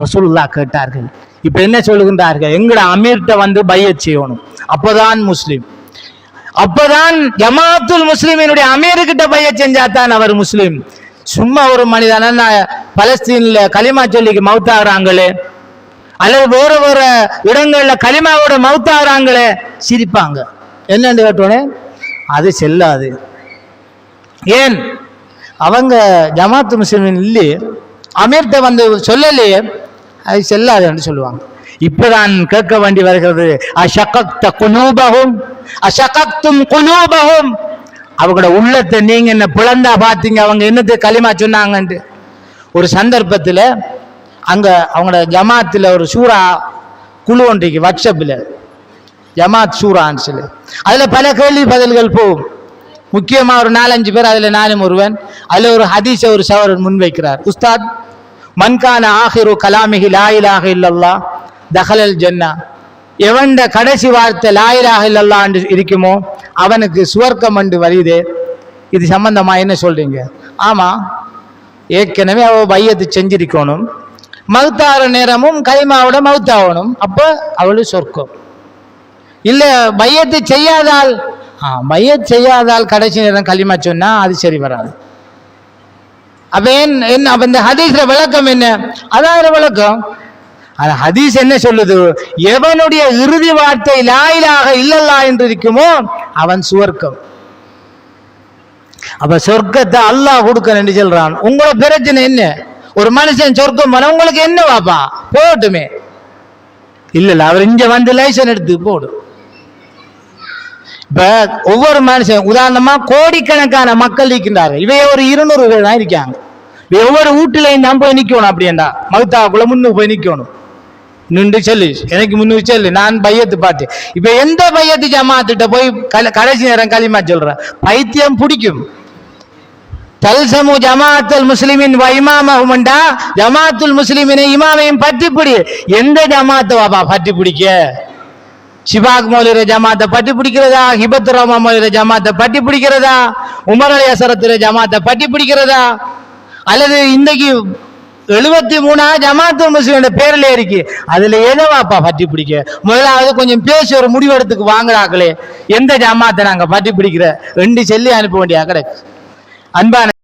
ரசூலுல்லாஹ் கேட்டார்கள். இப்ப என்ன சொல்லுகின்றார்கள்? எங்கட அமீர்ட்ட வந்து பையத் செய்யணும், அப்பதான் முஸ்லிம். அப்பதான் ஜமாத்துல் முஸ்லிமினுடைய அமீர்கிட்ட பையத் செஞ்சாதான் அவர் முஸ்லிம். சும்மா ஒரு மனிதன பலஸ்தீன்ல களிமா சொல்லிக்கு மௌத்தாகிறாங்களே, அல்லது வேற வேற இடங்கள்ல களிமாவோட மௌத்தாகிறாங்களே, சிரிப்பாங்க. என்னன்னு கேட்டோன்னே அது செல்லாது. ஏன்? அவங்க ஜமாத்து முஸ்லிமின் இல்லையே, அமீர்ட்ட வந்து சொல்லலையே, அது செல்லாது என்று சொல்லுவாங்க. இப்பதான் கேட்க வேண்டி வருகிறது, அஷகக்த குலூபஹும் அஷகக்தும் குலூபஹும், அவங்களோட உள்ளத்தை நீங்க என்ன பிளந்தா பாத்தீங்க, அவங்க என்னது களிமா சொன்னாங்கன்னு. ஒரு சந்தர்ப்பத்தில் அங்க அவங்களோட ஜமாத்தில் ஒரு சூரா குழு ஒன்றைக்கு வாட்ஸ்அப்பில் ஜமாத் சூரான்னு சொல்லி, அதுல பல கேள்வி பதில்கள் போகும். முக்கியமா ஒரு 4-5 பேர், அதுல நானும் ஒருவன். அதுல ஒரு ஹதீஸை ஒரு சவரன் முன்வைக்கிறார். உஸ்தாத், மன்கான ஆஹிரு கலாமிஹி லா இலாஹ இல்லல்லாஹ் தஹலல் ஜன்னா, எவண்ட கடைசி வார்த்தை லா இலாஹ இல்லல்லாஹ் என்று இருக்குமோ அவனுக்கு சுவர்க்கம் என்று வருது. இது சம்பந்தமா என்ன சொல்றீங்க? ஆமா, ஏற்கனவே அவ பையத்து செஞ்சிருக்கணும், மௌத்தார நேரமும் களிமாவோட மௌத்தாகணும், அப்ப அவளு சொர்க்கம். இல்ல பையத்து செய்யாதால், பையத் செய்யாதால் கடைசி நேரம் களிமா சொன்னா அது சரி வராது. அப்ப என்ன அப்ப இந்த ஹதீஸ்ல விளக்கம் என்ன? அதான் விளக்கம். அந்த ஹதீஸ் என்ன சொல்லுது? எவனுடைய இறுதி வார்த்தை லா இலாஹ இல்லல்லாஹ் என்று இருக்குமோ அவன் சுவர்க்கம். அப்ப சொர்க்கத்தை அல்லாஹ் கொடுக்க என்று சொல்றான். உங்களோட பிரச்சனை என்ன? ஒரு மனுஷன் சொர்க்கம் போன உங்களுக்கு என்ன வாப்பா போட்டுமே? இல்ல, அவர் இங்க வந்து லைசன் எடுத்து போடும். இப்ப ஒவ்வொரு மனுஷன், உதாரணமா கோடிக்கணக்கான மக்கள் இருக்கின்றார்கள், இவைய ஒரு 200 பேர் தான் இருக்காங்க. ஒவ்வொரு வீட்டுலையும் தான் போய் நிக்கணும். அப்படியேண்டா மௌத்தாக்குள்ள முன்னுக்கு போய் நிக்கணும். நின்று சொல்லி எனக்கு முன்னுக்கு சொல்லி நான் பையத்து பாட்டு. இப்ப எந்த பையத்து ஜமாத்திட்ட போய் கடைசி நேரம் களிமா சொல்ற பைத்தியம் பிடிக்கும். தல்சமு ஜமாத்துல் முஸ்லிமின் இமாமஹும்டா, ஜமாத்துல் முஸ்லிமினை இமாமையும் பற்றி பிடி. எந்த ஜமாத்தை வாப்பா பற்றி பிடிக்க? ஷிபாக் மௌலிர ஜமாத்தை பட்டி பிடிக்கிறதா? ஹிபத் ரஹ்மா மௌலிர ஜமாத்தை பட்டி பிடிக்கிறதா? உமர் அலி அசரத்துற ஜமாத்தை பட்டி பிடிக்கிறதா? அல்லது இன்றைக்கு 73 ஜமாத்து முஸ்லிம் பேர்ல இருக்கு, அதுல எதவாப்பா பட்டி பிடிக்க? முதலாவது கொஞ்சம் பேசி ஒரு முடிவெடுத்துக்கு வாங்குறாங்களே, எந்த ஜமாத்தை நாங்க பட்டி பிடிக்கிற ரெண்டு சொல்லி அனுப்ப வேண்டிய கிடக்கு. அன்பான